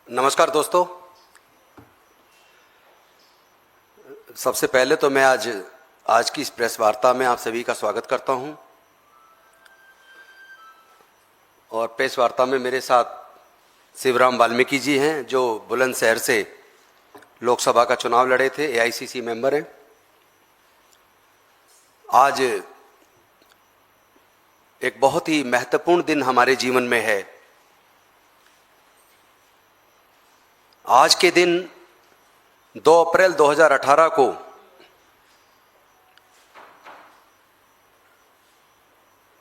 नमस्कार दोस्तों। सबसे पहले तो मैं आज की इस प्रेस वार्ता में आप सभी का स्वागत करता हूं। और प्रेस वार्ता में मेरे साथ शिवराम वाल्मीकि जी हैं, जो बुलंदशहर से लोकसभा का चुनाव लड़े थे, एआईसीसी मेंबर हैं। आज एक बहुत ही महत्वपूर्ण दिन हमारे जीवन में है। आज के दिन 2 अप्रैल 2018 को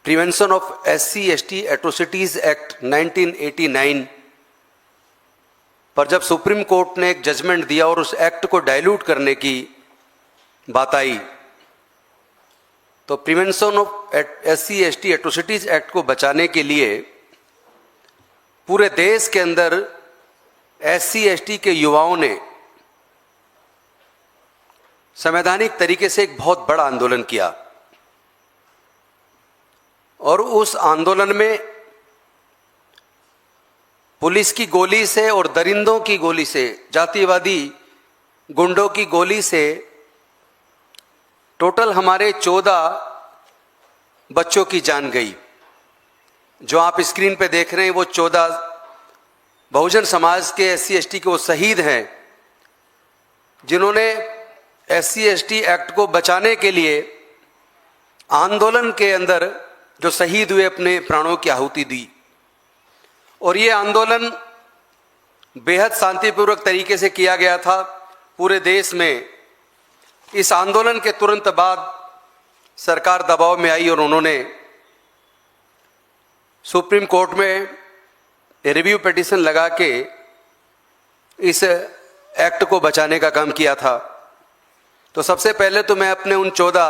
prevention of SC/ST atrocities act 1989 पर जब सुप्रीम कोर्ट ने एक जजमेंट दिया और उस एक्ट को डाइल्यूट करने की बात आई, तो prevention of SC/ST atrocities act को बचाने के लिए पूरे देश के अंदर SC/ST के युवाओं ने संवैधानिक तरीके से एक बहुत बड़ा आंदोलन किया। और उस आंदोलन में पुलिस की गोली से और दरिंदों की गोली से, जातिवादी गुंडों की गोली से टोटल हमारे 14 बच्चों की जान गई। जो आप स्क्रीन पे देख रहे हैं वो 14 बहुजन समाज के SC/ST के वो शहीद हैं, जिन्होंने SC/ST एक्ट को बचाने के लिए आंदोलन के अंदर जो शहीद हुए, अपने प्राणों की आहुति दी। और ये आंदोलन बेहद शांतिपूर्वक तरीके से किया गया था पूरे देश में। इस आंदोलन के तुरंत बाद सरकार दबाव में आई और उन्होंने सुप्रीम कोर्ट में रिव्यू पिटीशन लगा के इस एक्ट को बचाने का काम किया था। तो सबसे पहले तो मैं अपने उन 14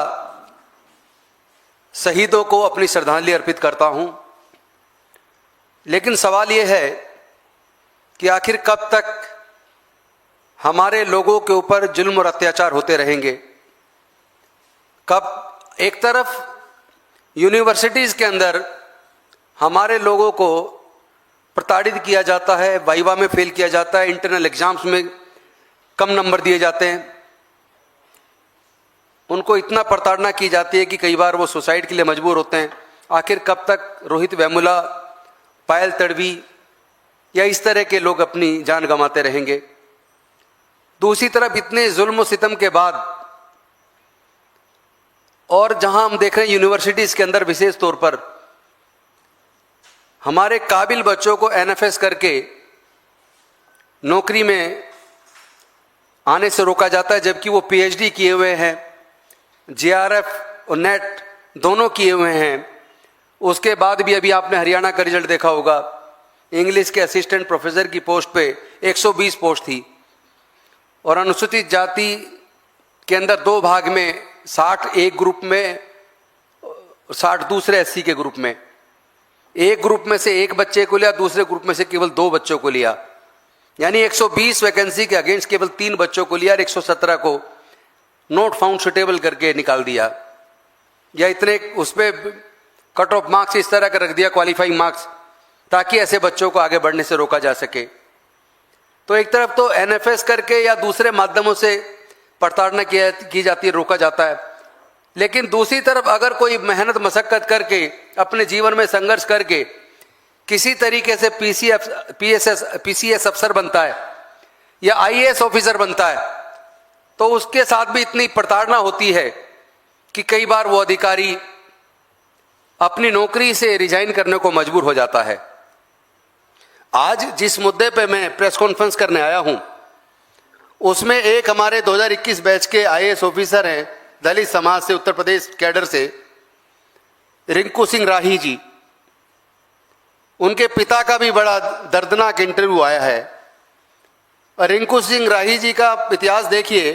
शहीदों को अपनी श्रद्धांजलि अर्पित करता हूं। लेकिन सवाल यह है कि आखिर कब तक हमारे लोगों के ऊपर जुल्म और अत्याचार होते रहेंगे। कब एक तरफ यूनिवर्सिटीज के अंदर हमारे लोगों को प्रताड़ित किया जाता है, वाइवा में फेल किया जाता है, इंटरनल एग्जाम्स में कम नंबर दिए जाते हैं, उनको इतना प्रताड़ना की जाती है कि कई बार वो सुसाइड के लिए मजबूर होते हैं। आखिर कब तक रोहित वेमुला, पायल तड़वी या इस तरह के लोग अपनी जान गंवाते रहेंगे। दूसरी तरफ इतने जुल्म सितम के बाद, और जहां हम देख रहे हैं यूनिवर्सिटीज के अंदर विशेष तौर पर हमारे काबिल बच्चों को NFS करके नौकरी में आने से रोका जाता है, जबकि वो PhD किए हुए हैं, JRF और नेट दोनों किए हुए हैं। उसके बाद भी अभी आपने हरियाणा का रिजल्ट देखा होगा, इंग्लिश के असिस्टेंट प्रोफेसर की पोस्ट पे 120 पोस्ट थी। और अनुसूचित जाति के अंदर 2 भाग में 60 एक ग्रुप में, 60 दूसरे SC के ग्रुप में। एक ग्रुप में से 1 बच्चे को लिया, दूसरे ग्रुप में से केवल 2 बच्चों को लिया। यानी 120 वैकेंसी के अगेंस्ट केवल 3 बच्चों को लिया और 117 को नोट फाउंड सुटेबल करके निकाल दिया। या इतने उस पर कट ऑफ मार्क्स इस तरह का रख दिया, क्वालिफाइंग मार्क्स, ताकि ऐसे बच्चों को आगे बढ़ने से रोका जा सके। तो एक तरफ तो NFS करके या दूसरे माध्यमों से प्रताड़ना की जाती है, रोका जाता है। लेकिन दूसरी तरफ अगर कोई मेहनत मशक्कत करके, अपने जीवन में संघर्ष करके किसी तरीके से PCS अफसर बनता है या IAS ऑफिसर बनता है, तो उसके साथ भी इतनी प्रताड़ना होती है कि कई बार वो अधिकारी अपनी नौकरी से रिजाइन करने को मजबूर हो जाता है। आज जिस मुद्दे पे मैं प्रेस कॉन्फ्रेंस करने आया हूं, उसमें एक हमारे 2021 बैच के IAS ऑफिसर हैं, दलित समाज से, उत्तर प्रदेश कैडर से, रिंकू सिंह राही जी। उनके पिता का भी बड़ा दर्दनाक इंटरव्यू आया है। और रिंकू सिंह राही जी का इतिहास देखिए,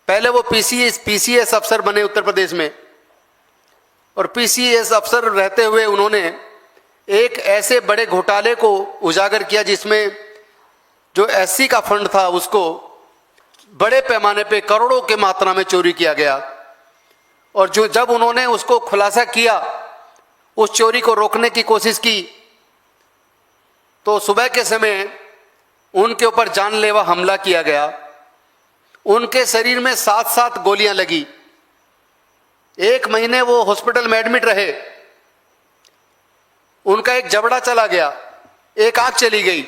पहले वो PCS अफसर बने उत्तर प्रदेश में, और PCS अफसर रहते हुए उन्होंने एक ऐसे बड़े घोटाले को उजागर किया जिसमें जो SC का फंड था उसको बड़े पैमाने पे करोड़ों के मात्रा में चोरी किया गया। और जब उन्होंने उसको खुलासा किया, उस चोरी को रोकने की कोशिश की, तो सुबह के समय उनके ऊपर जानलेवा हमला किया गया। उनके शरीर में 7-7 गोलियां लगी। 1 महीने वो हॉस्पिटल में एडमिट रहे। उनका एक जबड़ा चला गया, एक आंख चली गई।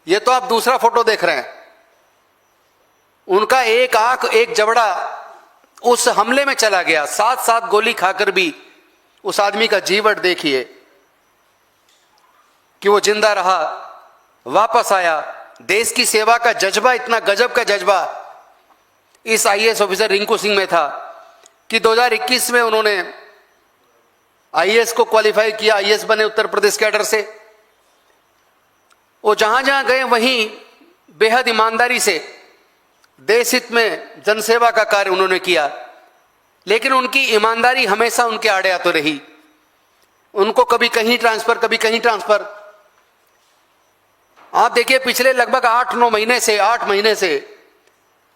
ये तो आप दूसरा फोटो देख रहे हैं। उनका एक आंख, एक जबड़ा उस हमले में चला गया। 7-7 गोली खाकर भी उस आदमी का जीवन देखिए कि वो जिंदा रहा, वापस आया। देश की सेवा का जज्बा, इतना गजब का जज्बा इस आईएएस ऑफिसर रिंकू सिंह में था कि 2021 में उन्होंने आईएएस को क्वालिफाई किया, आईएएस बने उत्तर प्रदेश कैडर से। वो जहां जहां गए वहीं बेहद ईमानदारी से देश हित में जनसेवा का कार्य उन्होंने किया। लेकिन उनकी ईमानदारी हमेशा उनके आड़े आती रही। उनको कभी कहीं ट्रांसफर, कभी कहीं ट्रांसफर। आप देखिए पिछले लगभग 8 महीने से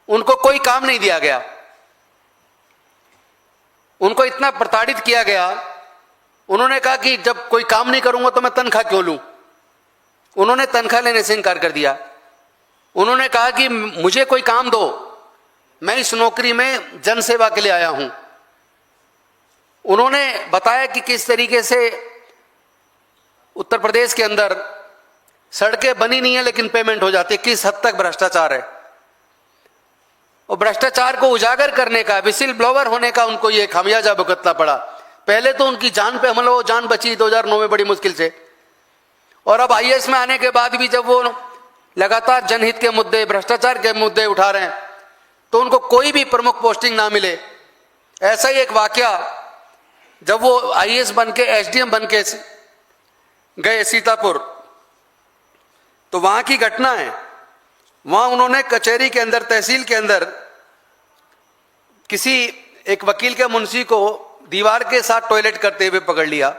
उनको कोई काम नहीं दिया गया। उनको इतना प्रताड़ित किया गया। उन्होंने कहा कि जब कोई काम नहीं करूंगा तो मैं तनख्वाह क्यों लूं। उन्होंने तनख्वाह लेने से इनकार कर दिया। उन्होंने कहा कि मुझे कोई काम दो, मैं इस नौकरी में जनसेवा के लिए आया हूं। उन्होंने बताया कि किस तरीके से उत्तर प्रदेश के अंदर सड़कें बनी नहीं है लेकिन पेमेंट हो जाती है, किस हद तक भ्रष्टाचार है। और भ्रष्टाचार को उजागर करने का, विसिल ब्लोवर होने का उनको ये खामियाजा भुगतना पड़ा। पहले तो उनकी जान पे हमला, वो जान बची 2009 में बड़ी मुश्किल से। और अब आईएएस में आने के बाद भी जब वो लगातार जनहित के मुद्दे, भ्रष्टाचार के मुद्दे उठा रहे हैं, तो उनको कोई भी प्रमुख पोस्टिंग ना मिले। ऐसा ही एक वाकया जब वो आईएएस बन के एसडीएम बन के गए सीतापुर, तो वहां की घटना है। वहां उन्होंने कचहरी के अंदर, तहसील के अंदर किसी एक वकील के मुंशी को दीवार के साथ टॉयलेट करते हुए पकड़ लिया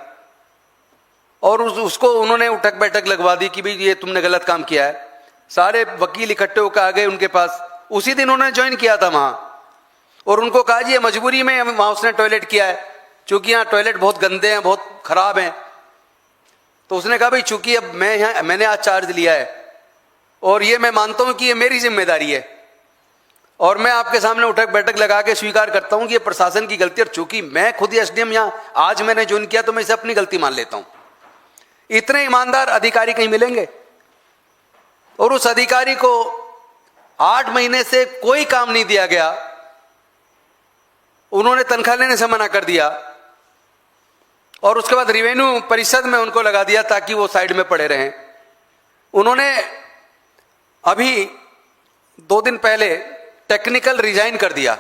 और उसको उन्होंने उठक बैठक लगवा दी कि भाई ये तुमने गलत काम किया है। सारे वकील इकट्ठे होकर आ गए उनके पास। उसी दिन उन्होंने ज्वाइन किया था वहां, और उनको कहा जी ये मजबूरी में वहां उसने टॉयलेट किया है, चूंकि यहाँ टॉयलेट बहुत गंदे हैं, बहुत खराब हैं। तो उसने कहा भाई चूंकि अब मैंने आज चार्ज लिया है और ये मैं मानता हूं कि ये मेरी जिम्मेदारी है, और मैं आपके सामने उठक बैठक लगा के स्वीकार करता हूं कि ये प्रशासन की गलती है, और चूंकि मैं खुद ही एसडीएम यहां आज मैंने ज्वाइन किया तो मैं इसे अपनी गलती मान लेता हूं। इतने ईमानदार अधिकारी कहीं मिलेंगे? और उस अधिकारी को 8 महीने से कोई काम नहीं दिया गया। उन्होंने तनख्वाह लेने से मना कर दिया और उसके बाद रेवेन्यू परिषद में उनको लगा दिया ताकि वो साइड में पड़े रहें। उन्होंने अभी 2 दिन पहले टेक्निकल रिजाइन कर दिया।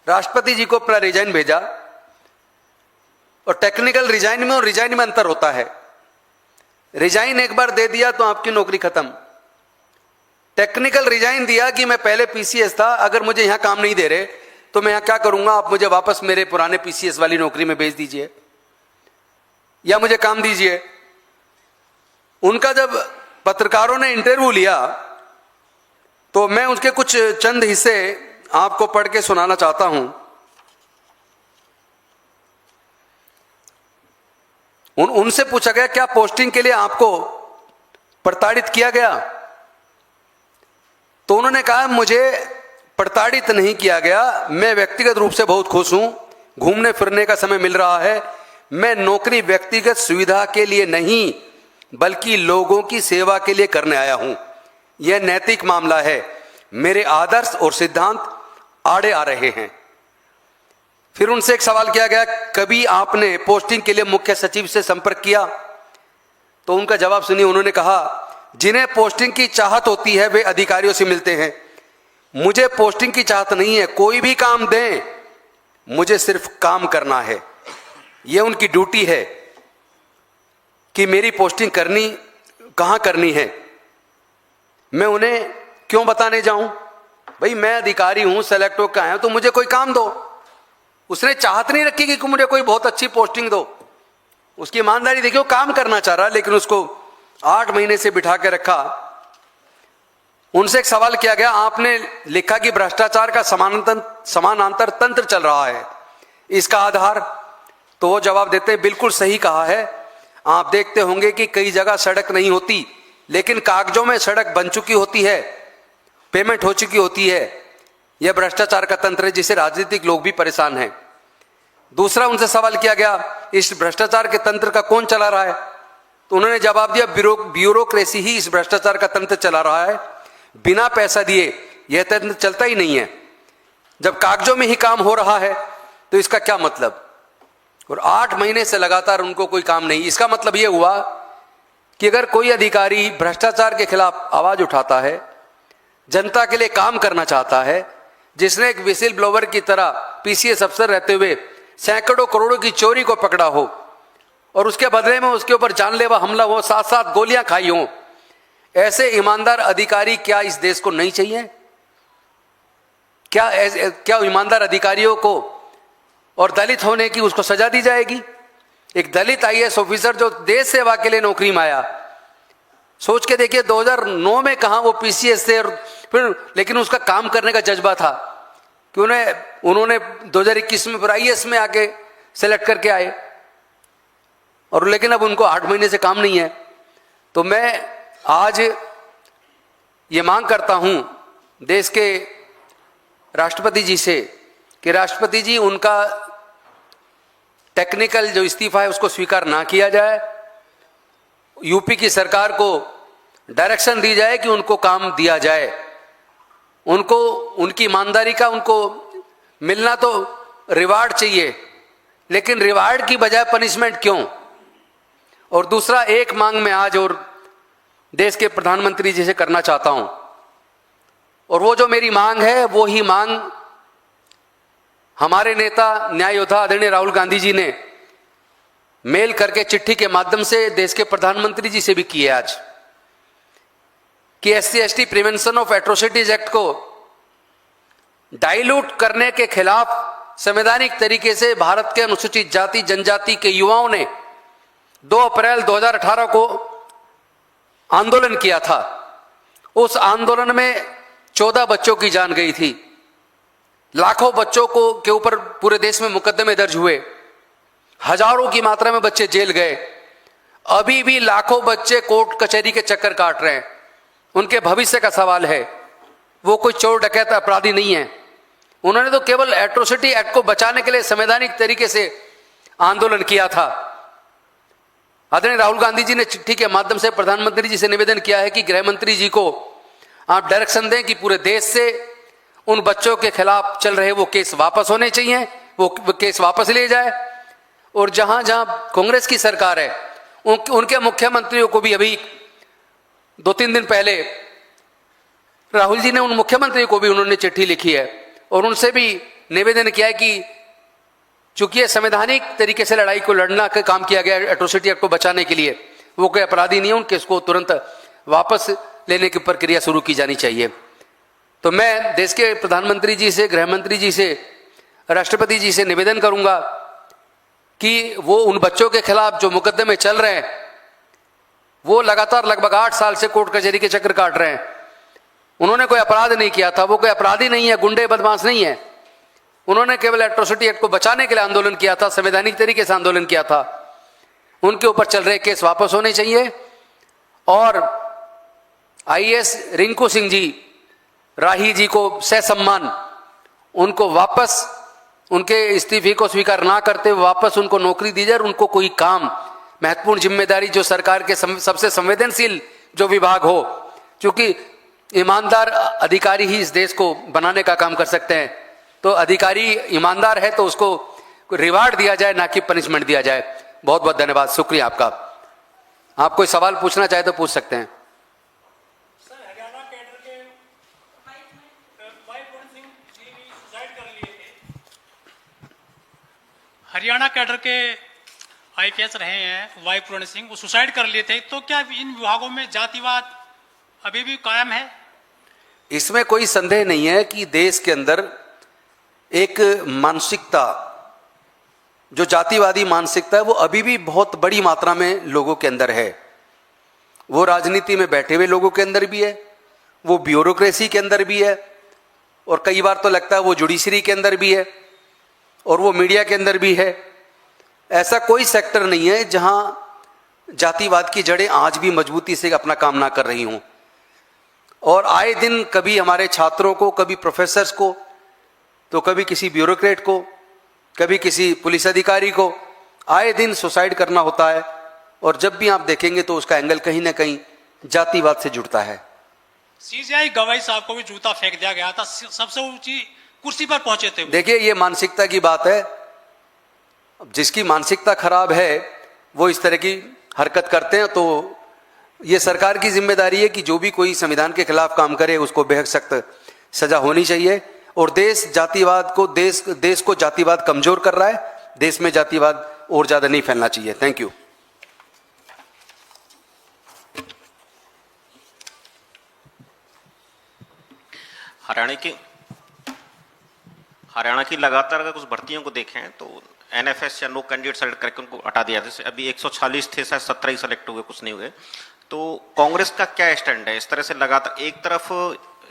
राष्ट्रपति जी को अपना रिजाइन भेजा, और टेक्निकल रिजाइन में और रिजाइन में अंतर होता है। रिजाइन एक बार दे दिया तो आपकी नौकरी खत्म। टेक्निकल रिजाइन दिया कि मैं पहले पीसीएस था, अगर मुझे यहां काम नहीं दे रहे तो मैं यहां क्या करूंगा, आप मुझे वापस मेरे पुराने पीसीएस वाली नौकरी में भेज दीजिए या मुझे काम दीजिए। उनका जब पत्रकारों ने इंटरव्यू लिया तो मैं उसके कुछ चंद हिस्से आपको पढ़ के सुनाना चाहता हूं। उनसे पूछा गया क्या पोस्टिंग के लिए आपको प्रताड़ित किया गया? तो उन्होंने कहा मुझे प्रताड़ित नहीं किया गया, मैं व्यक्तिगत रूप से बहुत खुश हूं, घूमने फिरने का समय मिल रहा है। मैं नौकरी व्यक्तिगत सुविधा के लिए नहीं बल्कि लोगों की सेवा के लिए करने आया हूं। यह नैतिक मामला है, मेरे आदर्श और सिद्धांत आड़े आ रहे हैं। फिर उनसे एक सवाल किया गया, कभी आपने पोस्टिंग के लिए मुख्य सचिव से संपर्क किया? तो उनका जवाब सुनिए। उन्होंने कहा जिन्हें पोस्टिंग की चाहत होती है वे अधिकारियों से मिलते हैं, मुझे पोस्टिंग की चाहत नहीं है, कोई भी काम दें, मुझे सिर्फ काम करना है। यह उनकी ड्यूटी है कि मेरी पोस्टिंग करनी कहां करनी है, मैं उन्हें क्यों बताने जाऊं? भाई मैं अधिकारी हूं, सेलेक्ट होकर आया हूं, तो मुझे कोई काम दो। उसने चाहत नहीं रखी कि मुझे कोई बहुत अच्छी पोस्टिंग दो। उसकी ईमानदारी देखिए, काम करना चाह रहा, लेकिन उसको 8 महीने से बिठा के रखा। उनसे एक सवाल किया गया, आपने लिखा कि भ्रष्टाचार का समानांतर तंत्र चल रहा है, इसका आधार? तो वो जवाब देते हैं बिल्कुल सही कहा है। आप देखते होंगे कि कई जगह सड़क नहीं होती, लेकिन कागजों में सड़क बन चुकी होती है, पेमेंट हो चुकी होती है। यह भ्रष्टाचार का तंत्र है जिससे राजनीतिक लोग भी परेशान हैं। दूसरा उनसे सवाल किया गया, इस भ्रष्टाचार के तंत्र का कौन चला रहा है? तो उन्होंने जवाब दिया, ब्यूरोक्रेसी ही इस भ्रष्टाचार का तंत्र चला रहा है, बिना पैसा दिए यह तंत्र चलता ही नहीं है। जब कागजों में ही काम हो रहा है तो इसका क्या मतलब? और 8 महीने से लगातार उनको कोई काम नहीं। इसका मतलब यह हुआ कि अगर कोई अधिकारी भ्रष्टाचार के खिलाफ आवाज उठाता है, जनता के लिए काम करना चाहता है, जिसने एक विसिल ब्लोवर की तरह पीसीएस अफसर रहते हुए सैकड़ों करोड़ों की चोरी को पकड़ा हो और उसके बदले में उसके ऊपर जानलेवा हमला हो, 7-7 गोलियां खाई हो, ऐसे ईमानदार अधिकारी क्या इस देश को नहीं चाहिए? क्या ईमानदार अधिकारियों को और दलित होने की उसको सजा दी जाएगी? एक दलित आईएएस ऑफिसर जो देश सेवा के लिए नौकरी में आया, सोच के देखिए 2009 में कहा वो पीसीएस थे, और फिर लेकिन उसका काम करने का जज्बा था कि उन्होंने 2021 में फिर आईएएस में आके सेलेक्ट करके आए, और लेकिन अब उनको 8 महीने से काम नहीं है। तो मैं आज ये मांग करता हूं देश के राष्ट्रपति जी से कि राष्ट्रपति जी, उनका टेक्निकल जो इस्तीफा है उसको स्वीकार ना किया जाए, यूपी की सरकार को डायरेक्शन दी जाए कि उनको काम दिया जाए। उनको उनकी ईमानदारी का उनको मिलना तो रिवार्ड चाहिए, लेकिन रिवार्ड की बजाय पनिशमेंट क्यों? और दूसरा एक मांग मैं आज और देश के प्रधानमंत्री जी से करना चाहता हूं, और वो जो मेरी मांग है वो ही मांग हमारे नेता न्याय योद्धा आदरणीय राहुल गांधी जी ने मेल करके चिट्ठी के माध्यम से देश के प्रधानमंत्री जी से भी की है आज, कि SC/ST prevention of atrocities act को डाइल्यूट करने के खिलाफ संवैधानिक तरीके से भारत के अनुसूचित जाति जनजाति के युवाओं ने 2 अप्रैल 2018 को आंदोलन किया था। उस आंदोलन में 14 बच्चों की जान गई थी, लाखों बच्चों को के ऊपर पूरे देश में मुकदमे दर्ज हुए, हजारों की मात्रा में बच्चे जेल गए। अभी भी लाखों बच्चे कोर्ट कचहरी के चक्कर काट रहे हैं। उनके भविष्य का सवाल है। वो कोई चोर डकैत अपराधी नहीं है। उन्होंने तो केवल एट्रोसिटी एक्ट को बचाने के लिए संवैधानिक तरीके से आंदोलन किया था। आदरणीय राहुल गांधी जी ने चिट्ठी के माध्यम से प्रधानमंत्री जी से निवेदन किया है कि गृह मंत्री जी को आप डायरेक्शन दें कि पूरे देश से उन बच्चों के खिलाफ चल रहे वो केस वापस होने चाहिए, वो केस वापस लिए जाए। और जहां जहां कांग्रेस की सरकार है उनके मुख्यमंत्रियों को भी अभी 2-3 दिन पहले राहुल जी ने उन मुख्यमंत्री को भी उन्होंने चिट्ठी लिखी है और उनसे भी निवेदन किया है कि चूंकि ये संवैधानिक तरीके से लड़ाई को लड़ना का काम किया गया एट्रोसिटी एक्ट को बचाने के लिए, वो कोई अपराधी नहीं है, उनके इसको तुरंत वापस लेने की प्रक्रिया शुरू की जानी चाहिए। तो मैं देश के प्रधानमंत्री जी से, गृह मंत्री जी से, राष्ट्रपति जी से निवेदन करूंगा कि वो उन बच्चों के खिलाफ जो मुकदमे चल रहे हैं, वो लगातार लगभग 8 साल से कोर्ट कचहरी के चक्कर काट रहे हैं। उन्होंने कोई अपराध नहीं किया था, वो कोई अपराधी नहीं है, गुंडे बदमाश नहीं है। उन्होंने केवल एट्रोसिटी एक्ट को बचाने के लिए आंदोलन किया था, संवैधानिक तरीके से आंदोलन किया था। उनके ऊपर चल रहे केस वापस होने चाहिए और आईएएस रिंकू सिंह जी, राही जी को ससम्मान उनको वापस, उनके इस्तीफे को स्वीकार ना करते हुए वापस उनको नौकरी दी जाए और उनको कोई काम, महत्वपूर्ण जिम्मेदारी जो सरकार के सबसे संवेदनशील जो विभाग हो, क्योंकि ईमानदार अधिकारी ही इस देश को बनाने का काम कर सकते हैं। तो अधिकारी ईमानदार है तो उसको रिवार्ड दिया जाए, ना कि पनिशमेंट दिया जाए। बहुत बहुत धन्यवाद, शुक्रिया आपका। आप कोई सवाल पूछना चाहे तो पूछ सकते हैं। सर, हरियाणा कैडर के वाई पूर्ण सिंह जी भी सुसाइड कर लिए थे। हरियाणा कैडर के आईपीएस रहे हैं वाई पूर्ण सिंह, वो सुसाइड कर लिए थे। तो क्या इन विभागों में जातिवाद अभी भी कायम है? इसमें कोई संदेह नहीं है कि देश के अंदर एक मानसिकता, जो जातिवादी मानसिकता है, वो अभी भी बहुत बड़ी मात्रा में लोगों के अंदर है। वो राजनीति में बैठे हुए लोगों के अंदर भी है, वो ब्यूरोक्रेसी के अंदर भी है, और कई बार तो लगता है वो जुडिशरी के अंदर भी है, और वो मीडिया के अंदर भी है। ऐसा कोई सेक्टर नहीं है जहां जातिवाद की जड़ें आज भी मजबूती से अपना काम ना कर रही हों। और आए दिन कभी हमारे छात्रों को, कभी प्रोफेसर्स को, तो कभी किसी ब्यूरोक्रेट को, कभी किसी पुलिस अधिकारी को आए दिन सुसाइड करना होता है। और जब भी आप देखेंगे तो उसका एंगल कहीं ना कहीं जातिवाद से जुड़ता है। सीजीआई गवाई साहब को भी जूता फेंक दिया गया था, सबसे ऊंची कुर्सी पर पहुंचे थे। देखिए, ये मानसिकता की बात है। जिसकी मानसिकता खराब है वो इस तरह की हरकत करते हैं। तो ये सरकार की जिम्मेदारी है कि जो भी कोई संविधान के खिलाफ काम करे उसको बेहद सख्त सजा होनी चाहिए। और देश जातिवाद को देश को जातिवाद कमजोर कर रहा है। देश में जातिवाद और ज्यादा नहीं फैलना चाहिए। Thank you. हरियाणा की लगातार अगर कुछ भर्तियों को देखें तो एनएफएस या नो कैंडिडेट सेलेक्ट करके उनको हटा दिया। जैसे अभी 140 थे, शायद 17 ही सेलेक्ट हुए, कुछ नहीं हुए। तो कांग्रेस का क्या स्टैंड है? इस तरह से लगातार एक तरफ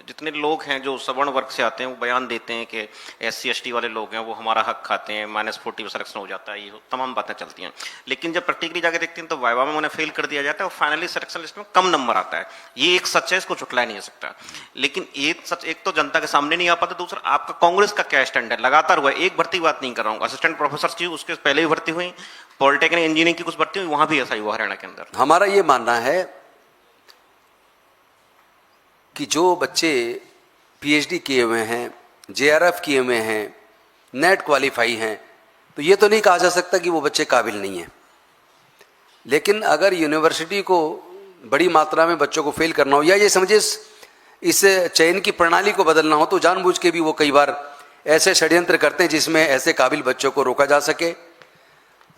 जितने लोग हैं जो सवर्ण वर्ग से आते हैं वो बयान देते हैं कि SC ST वाले लोग हैं वो हमारा हक खाते हैं, -40 सिलेक्शन हो जाता है, ये तमाम बातें चलती हैं। लेकिन जब प्रैक्टिकली जाके देखते हैं तो वाइवा में उन्हें फेल कर दिया जाता है और फाइनली सिलेक्शन लिस्ट में कम नंबर आता है। ये एक सच है, इसको झुटलाया नहीं जा सकता। लेकिन एक सच एक तो जनता के सामने नहीं आ पाता, दूसरा आपका कांग्रेस का क्या स्टैंड है? लगातार हुआ, एक भर्ती बात नहीं कर रहा हूँ, असिस्टेंट प्रोफेसर की उसके पहले भी भर्ती हुई, पॉलिटेक्निक इंजीनियरिंग की कुछ भर्ती हुई, वहां भी ऐसा ही हुआ हरियाणा के अंदर। हमारा ये मानना है कि जो बच्चे PhD किए हुए हैं, JRF किए हुए हैं, नेट क्वालिफाई हैं, तो ये तो नहीं कहा जा सकता कि वो बच्चे काबिल नहीं हैं। लेकिन अगर यूनिवर्सिटी को बड़ी मात्रा में बच्चों को फेल करना हो या ये समझे इस चयन की प्रणाली को बदलना हो, तो जानबूझ के भी वो कई बार ऐसे षड्यंत्र करते हैं जिसमें ऐसे काबिल बच्चों को रोका जा सके,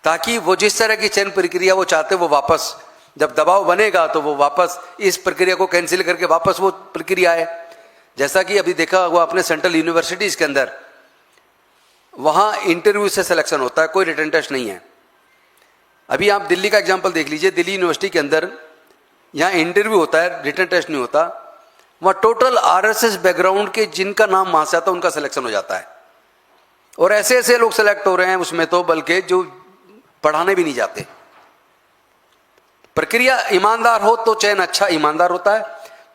ताकि वो जिस तरह की चयन प्रक्रिया वो चाहते वो वापस, जब दबाव बनेगा तो वो वापस इस प्रक्रिया को कैंसिल करके वापस वो प्रक्रिया आए। जैसा कि अभी देखा हुआ अपने सेंट्रल यूनिवर्सिटीज़ के अंदर, वहाँ इंटरव्यू से सिलेक्शन होता है, कोई रिटन टेस्ट नहीं है। अभी आप दिल्ली का एग्जांपल देख लीजिए, दिल्ली यूनिवर्सिटी के अंदर यहाँ इंटरव्यू होता है, रिटन टेस्ट नहीं होता। वहाँ टोटल RSS बैकग्राउंड के जिनका नाम वहाँ से आता है उनका सिलेक्शन हो जाता है। और ऐसे ऐसे लोग सेलेक्ट हो रहे हैं उसमें तो, बल्कि जो पढ़ाने भी नहीं जाते। प्रक्रिया ईमानदार हो तो चयन अच्छा ईमानदार होता है,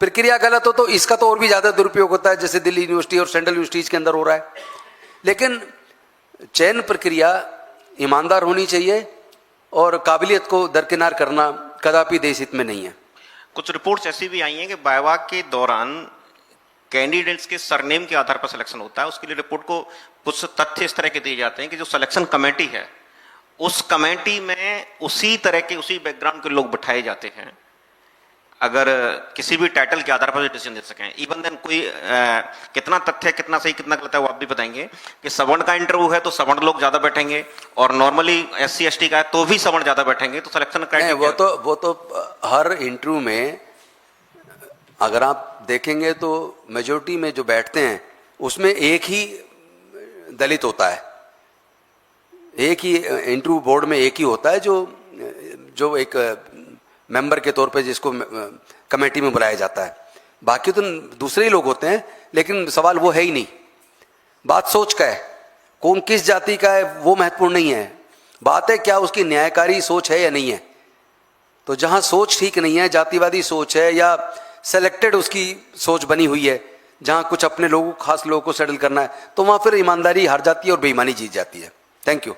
प्रक्रिया गलत हो तो इसका तो और भी ज्यादा दुरुपयोग होता है, जैसे दिल्ली यूनिवर्सिटी और सेंट्रल यूनिवर्सिटीज के अंदर हो रहा है। लेकिन चयन प्रक्रिया ईमानदार होनी चाहिए और काबिलियत को दरकिनार करना कदापि देश हित में नहीं है। कुछ रिपोर्ट्स ऐसी भी आई हैं कि वाइवा के दौरान कैंडिडेट्स के सरनेम के आधार पर सिलेक्शन होता है। उसके लिए रिपोर्ट को कुछ तथ्य इस तरह के दिए जाते हैं कि जो सिलेक्शन कमेटी है उस कमेटी में उसी तरह के उसी बैकग्राउंड के लोग बिठाए जाते हैं, अगर किसी भी टाइटल के आधार पर डिसीजन दे सकें। इवन देन कोई कितना तथ्य कितना सही कितना गलत है वो आप भी बताएंगे कि सवर्ण का इंटरव्यू है तो सवर्ण लोग ज्यादा बैठेंगे और नॉर्मली SC ST का है तो भी सवर्ण ज्यादा बैठेंगे, तो सिलेक्शन क्राइटेरिया वो तो हर इंटरव्यू में अगर आप देखेंगे तो मेजोरिटी में जो बैठते हैं उसमें एक ही दलित होता है, एक ही इंटरव्यू बोर्ड में एक ही होता है जो एक मेंबर के तौर पे जिसको कमेटी में बुलाया जाता है। बाकी तो दूसरे ही लोग होते हैं। लेकिन सवाल वो है ही नहीं, बात सोच का है, कौन किस जाति का है वो महत्वपूर्ण नहीं है। बात है क्या उसकी न्यायकारी सोच है या नहीं है। तो जहां सोच ठीक नहीं है, जातिवादी सोच है या सेलेक्टेड उसकी सोच बनी हुई है, जहां कुछ अपने लोगों खास लोगों को सेटल करना है, तो वहां फिर ईमानदारी हार जाती है और बेईमानी जीत जाती है। Thank you.